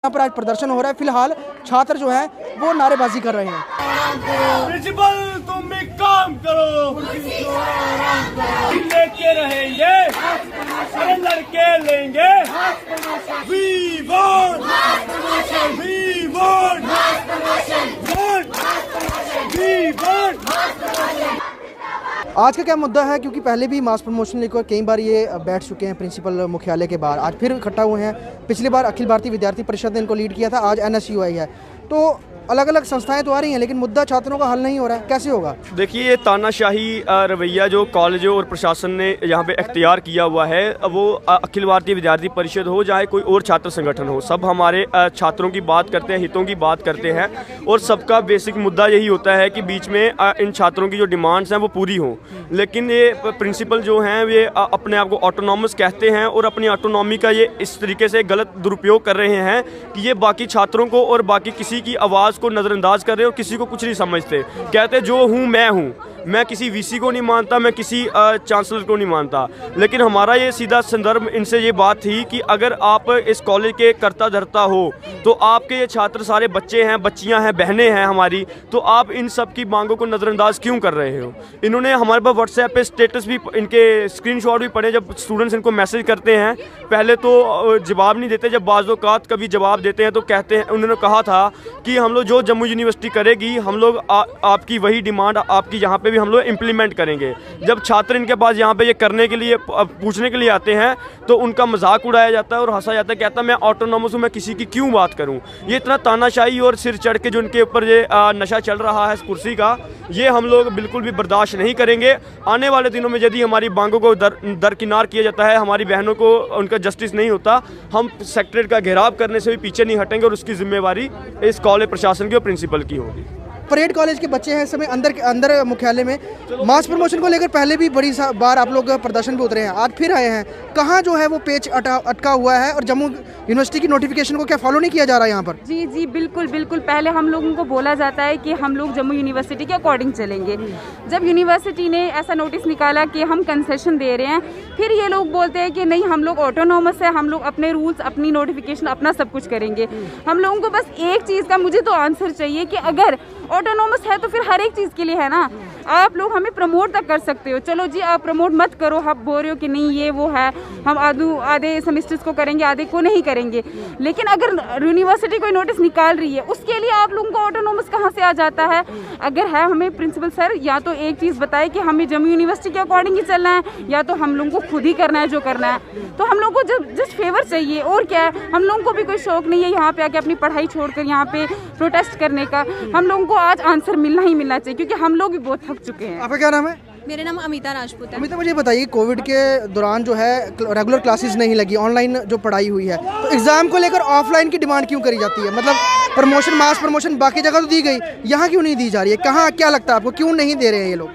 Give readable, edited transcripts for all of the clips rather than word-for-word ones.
यहाँ पर आज प्रदर्शन हो रहा है। फिलहाल छात्र जो है वो नारेबाजी कर रहे हैं। प्रिंसिपल तुम भी काम करो, लेके रहेंगे, अरे लड़के लेंगे। We want, we want, we want। आज का क्या मुद्दा है, क्योंकि पहले भी मास प्रमोशन लेकर कई बार ये बैठ चुके हैं प्रिंसिपल मुख्यालय के बाहर, आज फिर इकट्ठा हुए हैं। पिछली बार अखिल भारतीय विद्यार्थी परिषद ने इनको लीड किया था, आज NSUI है। तो अलग अलग संस्थाएं तो आ रही हैं, लेकिन मुद्दा छात्रों का हल नहीं हो रहा है, कैसे होगा? देखिए, ये तानाशाही रवैया जो कॉलेजों और प्रशासन ने यहाँ पे अख्तियार किया हुआ है, वो अखिल भारतीय विद्यार्थी परिषद हो चाहे कोई और छात्र संगठन हो, सब हमारे छात्रों की बात करते हैं, हितों की बात करते हैं, और सबका बेसिक मुद्दा यही होता है कि बीच में इन छात्रों की जो डिमांड्स हैं वो पूरी हों। लेकिन ये प्रिंसिपल जो हैं ये अपने आप को ऑटोनॉमस कहते हैं और अपनी ऑटोनॉमी का ये इस तरीके से गलत दुरुपयोग कर रहे हैं कि ये बाकी छात्रों को और बाकी किसी की आवाज़ को नज़रअंदाज कर रहे हो, किसी को कुछ नहीं समझते। कहते जो हूँ मैं हूँ, मैं किसी वीसी को नहीं मानता, मैं किसी चांसलर को नहीं मानता। लेकिन हमारा ये सीधा संदर्भ इनसे ये बात थी कि अगर आप इस कॉलेज के कर्ता धर्ता हो तो आपके ये छात्र सारे बच्चे हैं, बच्चियां हैं, बहनें हैं हमारी, तो आप इन सब की मांगों को नज़रअंदाज क्यों कर रहे हो? इन्होंने हमारे पास व्हाट्सएप पे स्टेटस भी, इनके स्क्रीनशॉट भी पड़े, जब स्टूडेंट्स इनको मैसेज करते हैं पहले तो जवाब नहीं देते, जब बाज़ औक़ात कभी जवाब देते हैं तो कहते हैं, उन्होंने कहा था कि हम लोग जो जम्मू यूनिवर्सिटी करेगी हम लोग आपकी वही डिमांड आपकी यहाँ पे भी हम लोग इम्प्लीमेंट करेंगे। जब छात्र इनके पास यहाँ पे ये करने के लिए, पूछने के लिए आते हैं तो उनका मजाक उड़ाया जाता है और हंसा जाता है, कहता है मैं ऑटोनॉमस हूँ, मैं किसी की क्यों बात करूँ। ये इतना तानाशाही और सिर चढ़ के जो इनके ऊपर ये नशा चल रहा है इस कुर्सी का, ये हम लोग बिल्कुल भी बर्दाश्त नहीं करेंगे। आने वाले दिनों में यदि हमारी मांगों को दरकिनार किया जाता है, हमारी बहनों को उनका जस्टिस नहीं होता, हम सेक्रेटरीट का घेराव करने से भी पीछे नहीं हटेंगे और उसकी जिम्मेवारी इस कॉलेज प्रशासन की और प्रिंसिपल की होगी। परेड कॉलेज के बच्चे हैं इस समय अंदर मुख्यालय में। मास प्रमोशन को लेकर पहले भी बड़ी बार आप लोग प्रदर्शन पे उतरे हैं, आज फिर आए हैं। कहाँ जो है वो पेच अटका हुआ है और जम्मू यूनिवर्सिटी की नोटिफिकेशन को क्या फॉलो नहीं किया जा रहा है यहाँ पर? जी जी बिल्कुल बिल्कुल। पहले हम लोगों को बोला जाता है कि हम लोग जम्मू यूनिवर्सिटी के अकॉर्डिंग चलेंगे। जब यूनिवर्सिटी ने ऐसा नोटिस निकाला कि हम कंसेशन दे रहे हैं, फिर ये लोग बोलते हैं कि नहीं हम लोग ऑटोनॉमस है, हम लोग अपने रूल्स, अपनी नोटिफिकेशन, अपना सब कुछ करेंगे। हम लोगों को बस एक चीज़ का मुझे तो आंसर चाहिए कि अगर ऑटोनॉमस है तो फिर हर एक चीज़ के लिए है ना, आप लोग हमें प्रमोट तक कर सकते हो। चलो जी आप प्रमोट मत करो, आप बोल रहे हो कि नहीं ये वो है, हम आधे सेमेस्टर्स को करेंगे, आधे को नहीं करेंगे। लेकिन अगर यूनिवर्सिटी कोई नोटिस निकाल रही है उसके लिए आप लोगों को ऑटोनॉमस कहाँ से आ जाता है? अगर है हमें प्रिंसिपल सर या तो एक चीज़ बताए कि हमें जम्मू यूनिवर्सिटी के अकॉर्डिंग ही चलना है या तो हम लोगों को खुद ही करना है जो करना है। तो हम लोगों को जस्ट फेवर चाहिए, और क्या है, हम लोगों को भी कोई शौक नहीं है यहाँ पे आके अपनी पढ़ाई छोड़कर यहाँ पे प्रोटेस्ट करने का। हम लोगों को आज आंसर मिलना ही मिलना चाहिए, क्योंकि हम लोग भी बहुत थक चुके हैं। आपका क्या नाम है? मेरा नाम अमिता राजपूत है। अमिता, मुझे बताइए, कोविड के दौरान जो है रेगुलर क्लासेस नहीं लगी, ऑनलाइन जो पढ़ाई हुई है, तो एग्जाम को लेकर ऑफलाइन की डिमांड क्यों करी जाती है? मतलब प्रमोशन, मास प्रमोशन बाकी जगह तो दी गई, यहाँ क्यों नहीं दी जा रही है? कहाँ, क्या लगता है आपको, क्यों नहीं दे रहे हैं ये लोग?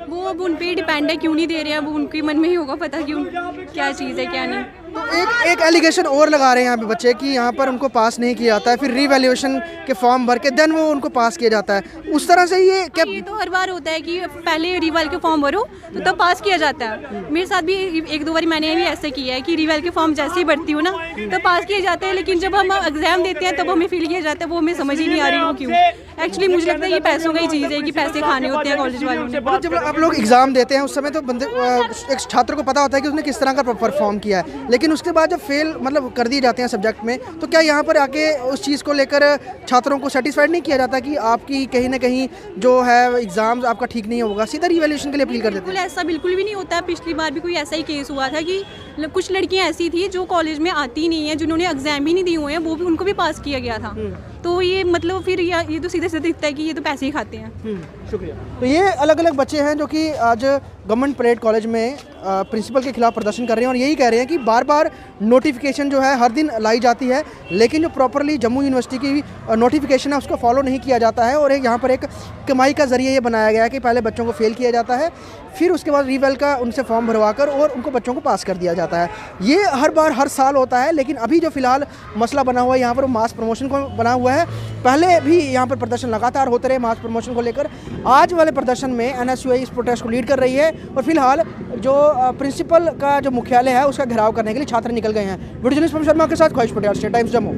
वो अब उन पे डिपेंड है, क्यों नहीं दे रहे हैं, वो उनके मन में ही होगा पता क्यों, क्या चीज़ है क्या नहीं। तो एक एलिगेशन और लगा रहे हैं यहाँ पे बच्चे कि यहाँ पर उनको पास नहीं किया जाता है, फिर रीवैल्यूएशन के फॉर्म भर के देन वो उनको पास किया जाता है। उस तरह से ये क्या? ये तो हर बार होता है कि पहले रिवैल के फॉर्म भरो तो तब पास किया जाता है। मेरे साथ भी एक दो बार मैंने भी ऐसे किया है कि रिवैल के फॉर्म जैसे ही भरती हूँ ना तो पास किए जाते हैं, लेकिन जब हम एग्जाम देते हैं तब हमें फील किया जाता है, वो हमें समझ ही नहीं आ रही वो क्यों। एक्चुअली मुझे लगता है ये पैसों का ही चीज़ है कि पैसे खाने होते हैं कॉलेज वालों ने। जब आप लोग एग्जाम देते हैं उस समय तो एक छात्र को पता होता है कि उसने किस तरह का परफॉर्म किया है, लेकिन उसके बाद जब फेल मतलब कर दिए जाते हैं सब्जेक्ट में, तो क्या यहाँ पर आके उस चीज़ को लेकर छात्रों को सेटिस्फाइड नहीं किया जाता कि आपकी कहीं ना कहीं जो है एग्जाम आपका ठीक नहीं होगा, सीधा रिवैल्यूएशन के लिए अपील कर देते हैं? ऐसा बिल्कुल भी नहीं होता है। पिछली बार भी कोई ऐसा ही केस हुआ था कि कुछ लड़कियां ऐसी थी जो कॉलेज में आती नहीं है, जिन्होंने एग्जाम ही नहीं दिए हुए हैं, वो भी उनको भी पास किया गया था। तो ये मतलब फिर ये तो सीधे सीधे दिखता है कि ये तो पैसे ही खाते हैं। शुक्रिया। तो ये अलग अलग बच्चे हैं जो कि आज गवर्नमेंट परेड कॉलेज में प्रिंसिपल के खिलाफ प्रदर्शन कर रहे हैं और यही कह रहे हैं कि बार बार नोटिफिकेशन जो है हर दिन लाई जाती है, लेकिन जो प्रॉपरली जम्मू यूनिवर्सिटी की नोटिफिकेशन है उसको फॉलो नहीं किया जाता है। और यहाँ पर एक कमाई का जरिए ये बनाया गया है कि पहले बच्चों को फेल किया जाता है, फिर उसके बाद रीवेल का उनसे फॉर्म भरवाकर और उनको बच्चों को पास कर दिया जाता है। ये हर बार हर साल होता है, लेकिन अभी जो फिलहाल मसला बना हुआ है यहाँ पर मास प्रमोशन को बना हुआ है। पहले भी यहाँ पर प्रदर्शन लगातार होते रहे मास प्रमोशन को लेकर। आज वाले प्रदर्शन में NSUI इस प्रोटेस्ट को लीड कर रही है और फिलहाल जो प्रिंसिपल का जो मुख्यालय है उसका घेराव करने के लिए छात्र निकल गए हैं। वीडियो जर्नलिस्ट शर्मा के साथ ख्वाहिश पटेल, स्टेट टाइम्स जम्मू।